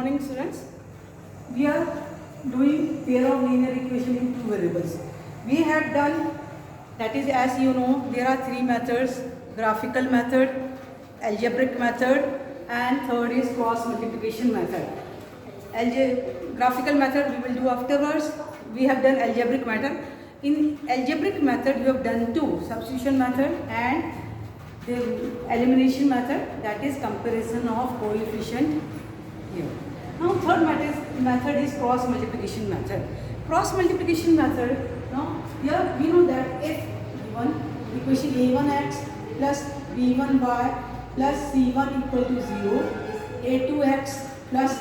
morning students. We are doing pair of linear equation in two variables. We have done, that is, as you know, there are three methods: graphical method, algebraic method, and third is cross multiplication method. Graphical method we will do afterwards. We have done algebraic method. In algebraic method we have done two: substitution method and the elimination method, that is comparison of coefficient here. Now third method is cross multiplication method. Cross multiplication method, now here we know that if given equation a1x plus b1y plus c1 equal to 0, a2x plus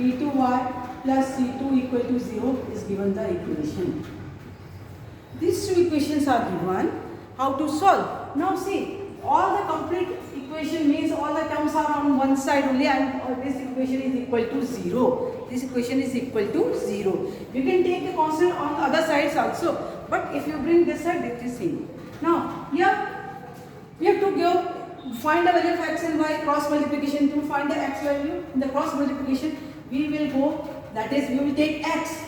b2y plus c2 equal to 0 is given the equation. These two equations are given. How to solve? Now see, all the complete equation means all the terms are on one side only, and this equation is equal to 0. This equation is equal to 0. You can take a constant on the other sides also, but if you bring this side, it is same. Now here we have to find the value of x and y. Cross multiplication, to find the x value in the cross multiplication we will go, that is, we will take x.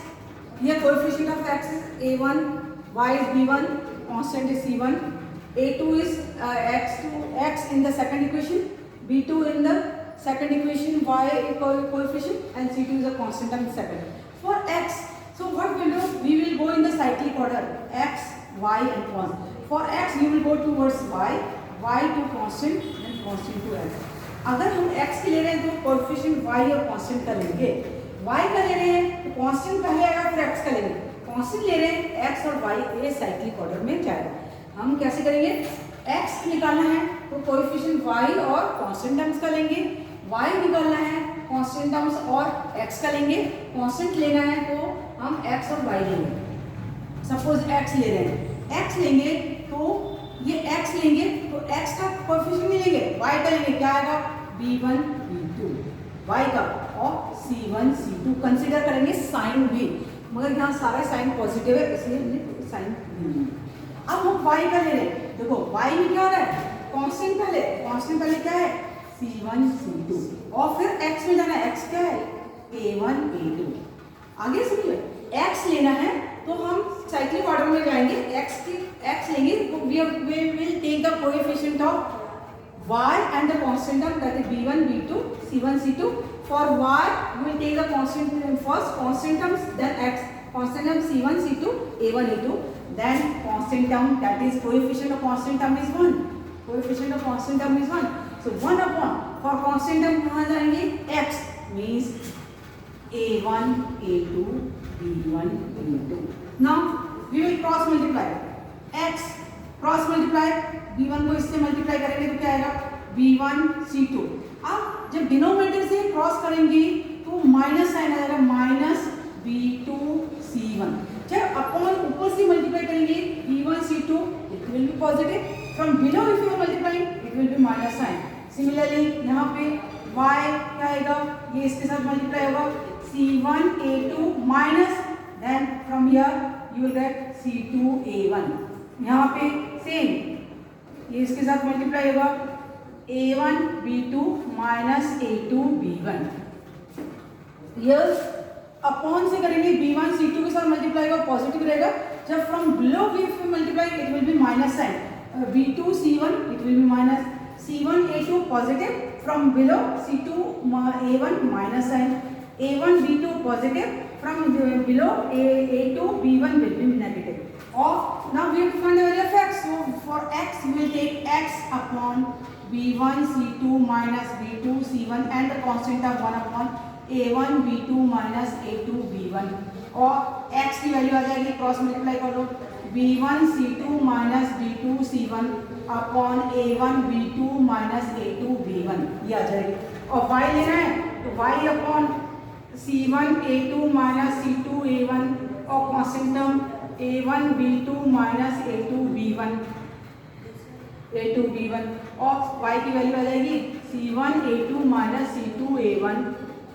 Here coefficient of x is a1, y is b1, constant is c1. A2 is x in the second equation, B2 in the second equation, y coefficient, and C2 is a constant in the second. For x, so what we will do? We will go in the cyclic order: x, y, and constant. For x, we will go towards y to constant, and constant to x. अगर हम x के ले रहे हैं तो coefficient y और constant का लेंगे, y का ले रहे हैं तो कांस्टेंट पहले आएगा, फिर x का लेंगे. कांस्टेंट ले रहे हैं, x और y ये साइक्लिक ऑर्डर में जाएगा. हम कैसे करेंगे? x निकालना है तो कोएफिशिएंट y और कांस्टेंट टर्म्स का लेंगे, y निकालना है कांस्टेंट टर्म्स और x का लेंगे, कांस्टेंट लेना है तो हम x और y लेंगे. सपोज x ले रहे हैं, x लेंगे तो ये x लेंगे तो x का कोएफिशिएंट नहीं लेंगे, y का लेंगे. क्या आएगा? b1 b2 y का, और c1 c2 कंसीडर करेंगे साइन भी, मगर यहाँ सारा साइन पॉजिटिव है इसलिए हमने साइन नहीं लिया. अब हम y का ले रहे हैं. देखो y में क्या हो रहा है? कांस्टेंट पहले क्या है? c1 c2, और फिर x में जाना है. x क्या है? a1 a2. आगे समझिए, x लेना है तो हम साइक्लिक ऑर्डर में जाएंगे. x लेंगे तो we will take the coefficient of y and the constant term, that is b1 b2 c1 c2. For y we will take the constant first, constant terms, then x, constant term c1 c2 a1 a2, then constant term, that is coefficient of constant term is 1. Coefficient of constant term is 1. So 1 upon, for constant term कहाँ जाएंगे? x means a1 a2 b1 b2. Now we will cross multiply. x cross multiply, b1 को इससे multiply करेंगे तो क्या आएगा? b1 c2. अब जब डिनोमिनेटर से क्रॉस करेंगे तो माइनस साइन आ जाएगा, माइनस b2 c1. जब अपॉन ऊपर से मल्टीप्लाई करेंगे b1 c2, it will be positive. From below if you are multiplying, it will be minus sign. Similarly यहाँ पे y क्या आएगा? ये इसके साथ मल्टीप्लाई होगा, c1 a2 minus, then from here you will get c2 a1. यहाँ पे सेम, ये इसके साथ मल्टीप्लाई होगा, a1 b2 minus a2 b1. Here upon से करेंगे, b1 c2 के साथ मल्टीप्लाई होगा, पॉजिटिव रहेगा. जब फ्रॉम बिलो भी if multiply, it will be minus sign. b2 c1 it will be minus, c1 a2 positive, from below c2 a1 minus sign, a1 b2 positive, from below a2 b1 will be negative. Or now we have to find the value of x. So for x we will take x upon b1 c2 minus b2 c1 and the constant of 1 upon a1 b2 minus a2 b1. और x की value आ जाएगी, cross multiply कर लो, b1 c2 minus b2 c1 upon a1 b2 minus a2 b1, ये आ जाएगी. और y लेना है तो y upon c1 a2 minus c2 a1 और constant term a1 b2 minus a2 b1 और y की वैल्यू आ जाएगी c1 a2 minus c2 a1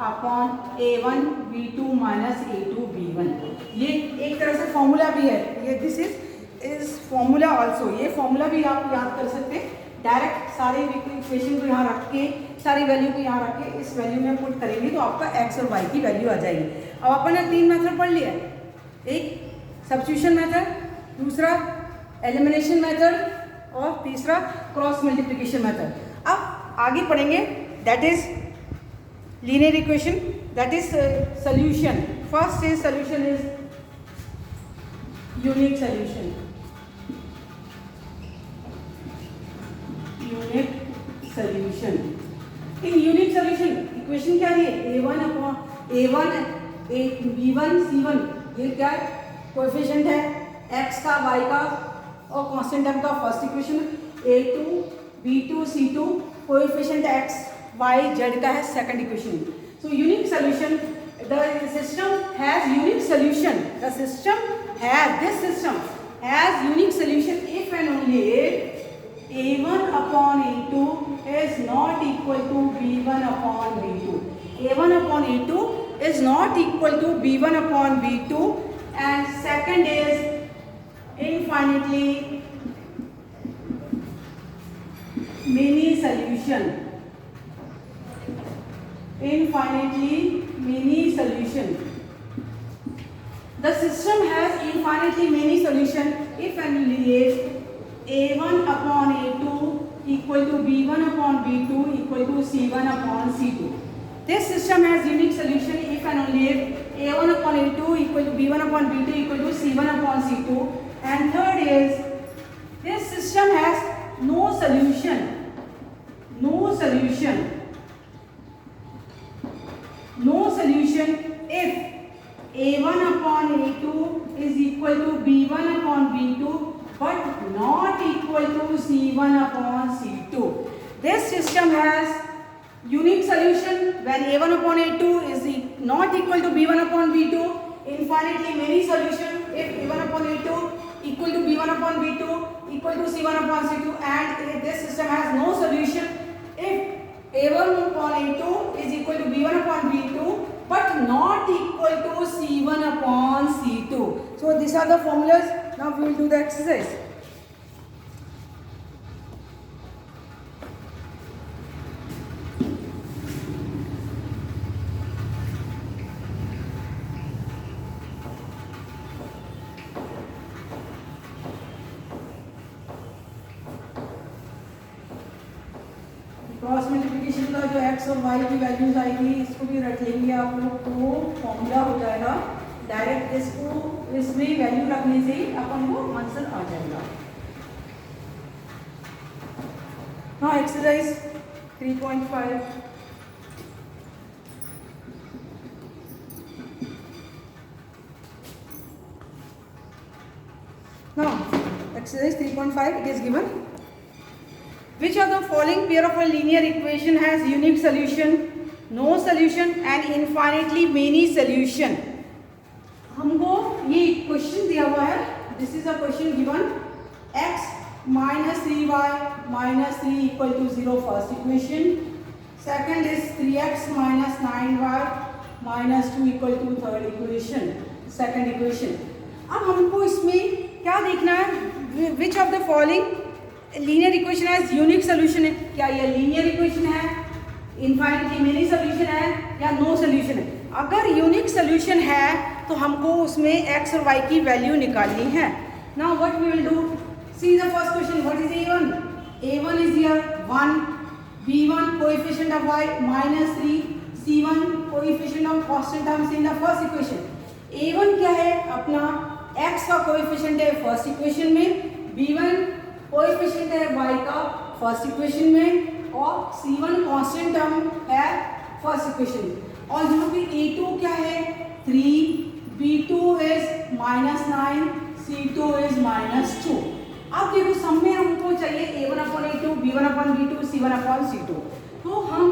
upon a1 b2 minus a2 b1. ये एक तरह से फॉर्मूला भी है, ये दिस इज फॉर्मूला आल्सो. ये फॉर्मूला भी आप याद कर सकते हैं. डायरेक्ट सारे इक्वेशन को यहाँ रख के सारी वैल्यू को यहाँ रख के इस वैल्यू में पुट करेंगे तो आपका एक्स और वाई की वैल्यू आ जाएगी। अब अपन ने 3 मेथड पढ़ लिया, एक सब्स्टिट्यूशन मेथड, दूसरा एलिमिनेशन मेथड और तीसरा क्रॉस मल्टीप्लिकेशन मेथड। अब आगे पढ़ेंगे that is linear equation, that is solution. First is solution is unique solution. Unique solution, in unique solution equation क्या है, a1 b1 c1, ये क्या है, कोएफिशिएंट है x का y का और कांस्टेंट टर्म का first equation, a2 b2 c2 coefficient x y z का है second equation. So unique solution, the system has unique solution, the system has, this system has unique solution if and only if a1 upon a2 is not equal to b1 upon b2. a1 upon a2 is not equal to b1 upon b2, and second is infinitely many solution. Infinitely many solution. The system has infinitely many solution if and only if a1 upon a2 equal to b1 upon b2 equal to c1 upon c2. This system has unique solution if and only if a1 upon a2 equal to b1 upon b2 equal to c1 upon c2. And third is this system has no solution. No solution. No solution if a1 upon a2 is equal to b1 upon b2 but not equal to c1 upon c2. This system has unique solution when a1 upon a2 is not equal to b1 upon b2, infinitely many solution if a1 upon a2 equal to b1 upon b2 equal to c1 upon c2, and this system has no solution if a1 upon a2 is equal to b1 upon b2 but not equal to c1 upon c2. So these are the formulas. Now we will do the exercise. Cross multiplication का जो x और y की values आएगी इसको भी रख लेंगे आप लोग, तो फॉर्मूला हो जाएगा डायरेक्ट, इसको इसमें वैल्यू रखने से ही अपन को आंसर आ जाएगा। हाँ, exercise 3.5 now exercise 3.5 it is given, which of the following pair of a linear equation has unique solution, no solution and infinitely many solution। हमको ये क्वेश्चन दिया हुआ है, this is a question given, x minus 3y minus 3 equal to 0 first equation, second is 3x minus 9y minus 2 equal to third equation, second equation। अब हमको इसमें क्या देखना है, which of the following linear equation है unique solution है, क्या ये लीनियर इक्वेशन है, इनफाइनाइटली मेनी सोल्यूशन है या नो सोल्यूशन है। अगर यूनिक सोल्यूशन है तो हमको उसमें x और y की वैल्यू निकालनी है। Now what we will do, see the first question, what is a1, a1 is here 1, b1 coefficient of y -3, c1 coefficient of constant terms in the first equation. a1 क्या है, अपना x का coefficient है first equation में, b1 coefficient है y का first equation में और c1 कांस्टेंट टर्म है फर्स्ट इक्वेशन में। और यहाँ पे a2 क्या है 3, b2 इज -9, c2 इज -2। अब देखो सम में हमको चाहिए a1 upon a2, b1 upon b2, c1 upon c2। तो हम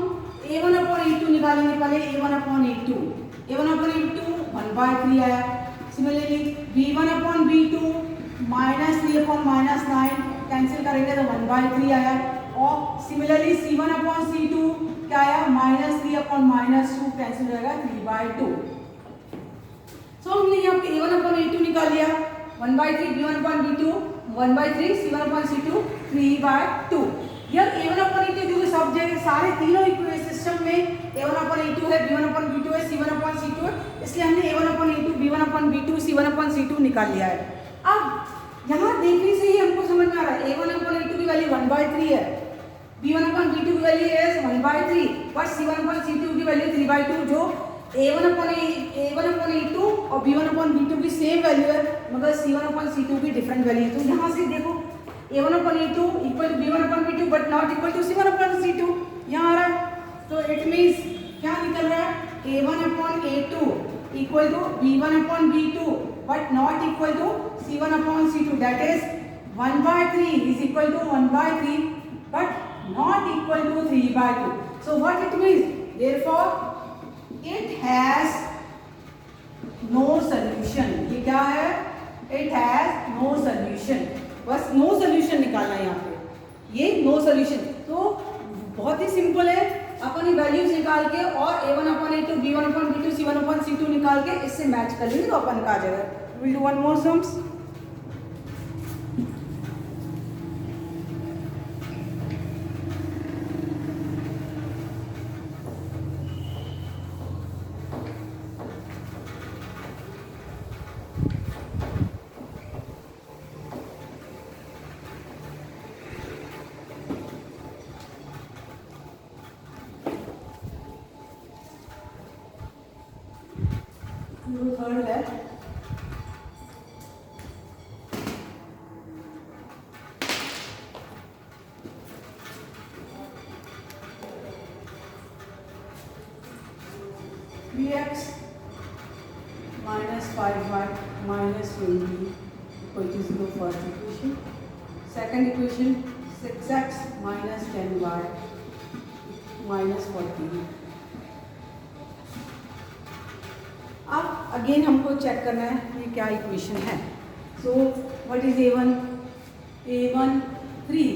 a1 upon a2 निकालेंगे, पहले a1 upon a2, a1 upon a2 1/3 आया। Similarly b1 upon b2 -3 upon -9 cancel करेंगे तो 1/3 आया। और सिमिलरली c1 upon c2 क्या आया, -3 upon -2 कैंसिल हो जाएगा 3/2। सो हमने यहाँ पे a1 upon a2 निकाल लिया, 1/3 b1 upon b2 1/3, c1 upon c2 3/2। यार a1 अपन e2 क्योंकि सब जगह सारे तीनों सिस्टम में a1 अपन e2 है, b1 अपन b2 है, c1 अपन c2 है, इसलिए हमने a1 upon e2, b1 upon b2, c1 upon c2 निकाल लिया है। अब यहाँ देखने से ही हमको समझ में आ रहा है a1 अपन e2 की वैल्यू 1/3 है, b1 अपन b2 की वैल्यू है 1/3, बट c1 अपन c2 की वैल्यू 3/2, जो a1 अपन e2 और b1 अपन b2 की सेम वैल्यू है, मगर c1 अपन c2 की डिफरेंट वैल्यू है। तो यहाँ से देखो a1 upon e2 equal to b1 upon b2 but not equal to c1 upon c2, यहाँ आ रहा है। तो इट मीन्स क्या निकल रहा है a1 upon a2 equal to b1 upon b2 but not equal to c1 upon c2, that is 1/3 is equal to 1/3 but not equal to 3/2। So what it means, therefore it has no solution. ये क्या है, it has no solution, बस no solution निकालना है यहाँ पे, ये no solution. तो बहुत ही सिंपल है, अपन वैल्यूज निकाल के और a1 upon a2, b1 upon b2, c1 upon c2 निकाल के इससे मैच कर लेंगे तो अपन का आ जाएगा। Will do one more sums. Third है bx minus 5y minus 20 equal to 0 first equation. Second equation 6x minus 10y minus 40. अब अगेन हमको चेक करना है ये क्या इक्वेशन है। So what is a1 3,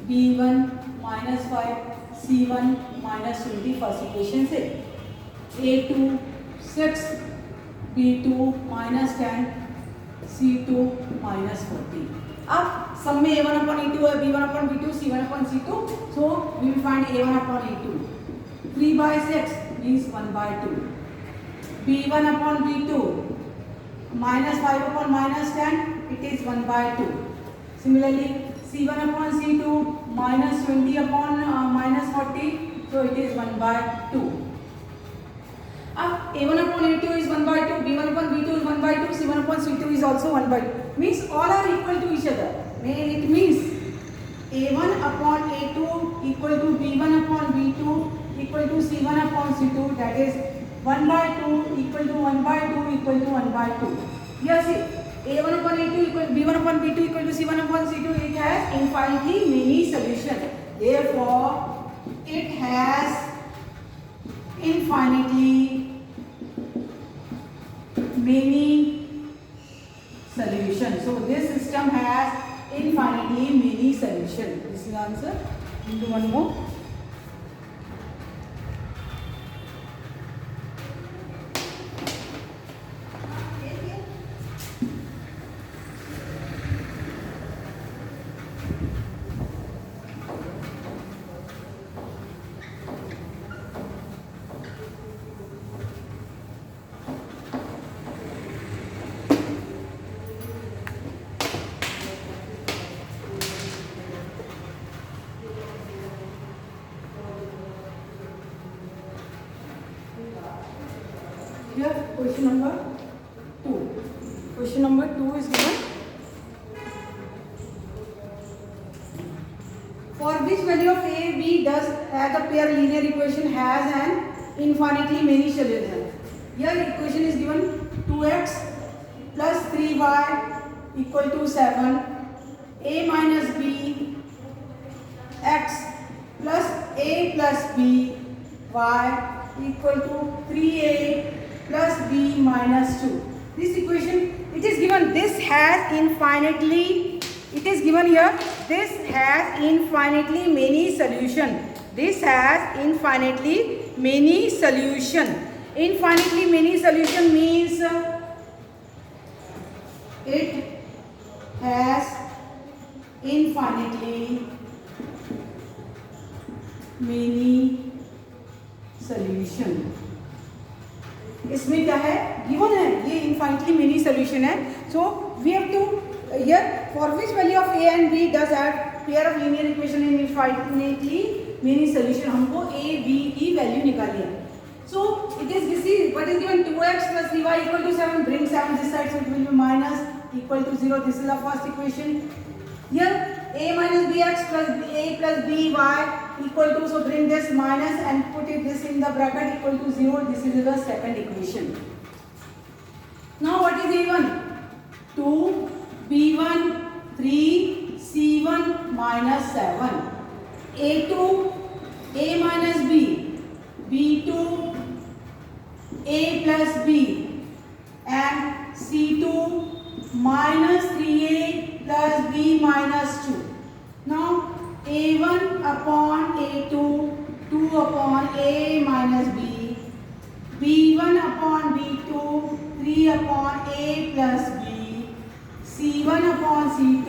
b1 minus 5, c1 minus 20 first equation से, a2 6, b2 minus 10, c2 minus 40। अब सब में a1 upon e2 है, b1 upon b2, c1 upon c2, so we will find a1 upon e2, 3/6 means 1/2, b1 upon b2 minus 5 upon minus 10, it is 1/2. Similarly c1 upon c2 minus 20 upon minus 40, so it is 1/2. अब a1 upon a2 is 1/2, b1 upon b2 is 1/2, c1 upon c2 is also 1/2, means all are equal to each other. It means a1 upon a2 equal to b1 upon b2 equal to c1 upon c2, that is 1/2 equal to 1/2 equal to 1/2. Here see a1 upon a2 equal b1 upon b2 equal to c1 upon c2, it has infinitely many solutions. Therefore it has infinitely many solutions. So this system has infinitely many solutions. This is the answer. We'll do one more. Here question number 2. Question number 2 is given. For which value of a, b does as a pair linear equation has an infinitely many solutions? Here equation is given 2x plus 3y equal to 7, a minus b x plus a plus b y equal to 3a plus b minus 2. This equation, it is given, this has infinitely, it is given here, this has infinitely many solution. This has infinitely many solution. Infinitely many solution means it has infinitely many solution. इसमें क्या है, given है, ये infinitely many solution है। So we have to here for which value of a and b does have pair of linear equation in infinitely many solution. हमको a b की value निकाली है। So it is this is what is given 2x plus 3y equal to 7, bring 7 this side, so it will be minus equal to 0. This is the first equation. Here a minus bx plus a plus by equal to, so bring this minus and put it this in the bracket equal to 0. This is the second equation. Now what is a1? 2 b1 3 c1 minus 7. a2 a minus b b2 a plus b and c2 minus 3a plus b minus 2. Now a1 upon a2, 2 upon a minus b, b1 upon b2, 3 upon a plus b, c1 upon c2,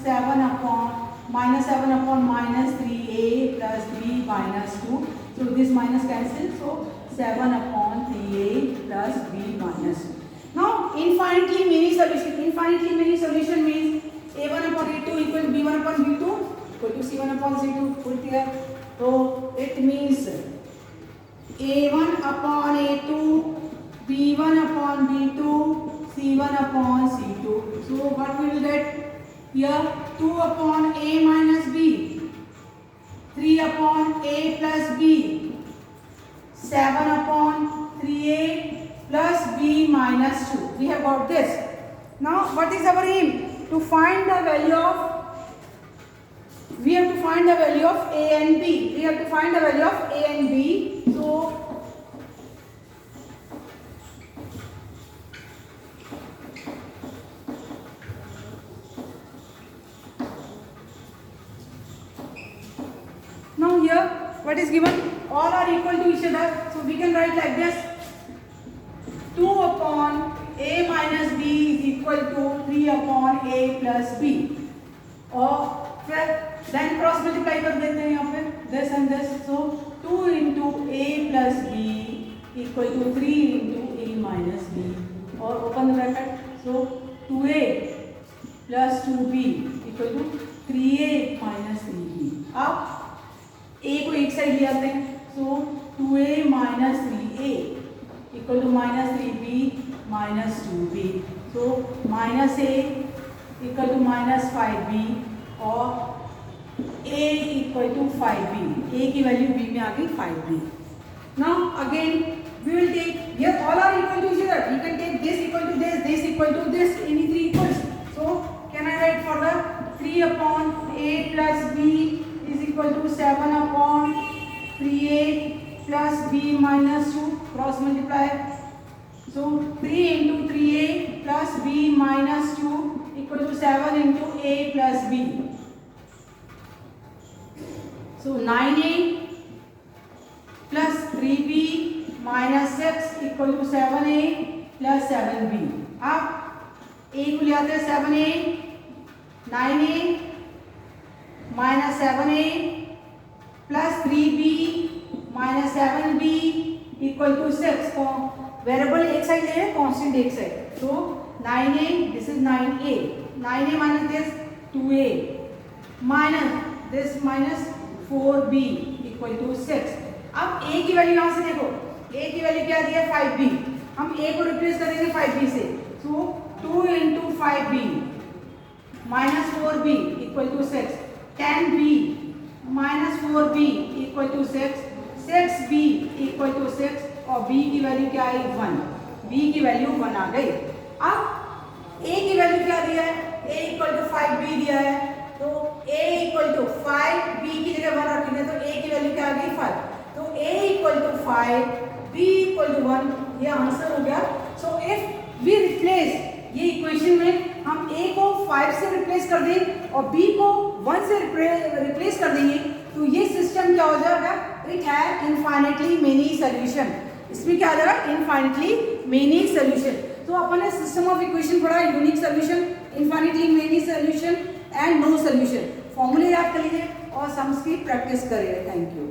7 upon minus 3a plus b minus 2. So this minus cancels, so 7 upon 3a plus b minus 2. Now infinitely many solution. Infinitely many solution means a1 upon a2 equal to b1 upon b2 equal to c1 upon c2. Put here. So it means a1 upon a2, b1 upon b2, c1 upon c2. So what we will get here? 2 upon a minus b, 3 upon a plus b, 7 upon 3a plus b minus 2. We have got this. Now what is our aim? To find the value of, we have to find the value of a and b. We have to find the value of a and b. So now here what is given? All are equal to each other, so we can write like this: 2 upon a minus b is equal to 3 upon a plus b. और फिर then cross multiply कर देते हैं यहाँ पे this and this, so 2 into a plus b equal to 3 into a minus b, और open the bracket, so 2a plus 2b equal to 3a minus 3b. अब a को एक साइड ले आते हैं, so 2a minus 3a equal to minus 3b minus 2b. So minus a equal to minus 5b और a equal to 5b. a की value b में आ गई 5b. Now again we will take, here all are equal to each other. We can take this equal to this equal to this, any three equals. So can I write for the 3 upon a plus b is equal to 7 upon 3a plus b minus 2, cross multiply. So 3 into 3a plus b minus 2 equal to 7 into a plus b. So 9a plus 3b minus 6 equal to 7a plus 7b. अब a को ले आते हैं 7a, 9a minus 7a plus 3b minus 7b equal to 6. तो variable एक side ले, constant एक side, तो 9a, this is 9a, 9a minus this 2a minus this minus 4b equal to 6. अब a की वैल्यू यहाँ से देखो, a की वैल्यू क्या दी है 5b, हम a को रिप्लेस करेंगे 5b से, so 2 into 5b minus 4b equal to 6, 10b minus 4b equal to 6, 6b equal to 6 और b की वैल्यू क्या आई 1, b की वैल्यू 1 आ गई. अब a की वैल्यू क्या दिया है, a इक्वल टू 5b दिया है, तो a इक्वल टू 5, b की जगह 1 रखेंगे तो a की वैल्यू क्या आ गई 5, तो a equal to 5, b equal to 1, ये आंसर हो गया. सो इफ वी रिप्लेस, ये इक्वेशन में हम a को 5 से रिप्लेस कर दें और b को 1 से रिप्लेस कर देंगे, तो ये सिस्टम क्या हो जाएगा, it have infinitely many solution. इसमें क्या आ जाएगा, इनफाइनाइटली मेनी सॉल्यूशन. तो अपन ने सिस्टम ऑफ इक्वेशन पढ़ा, unique solution, infinitely many solution and no solution. फॉर्मूले याद कर लीजिए और सम्स की प्रैक्टिस करिए. Thank you.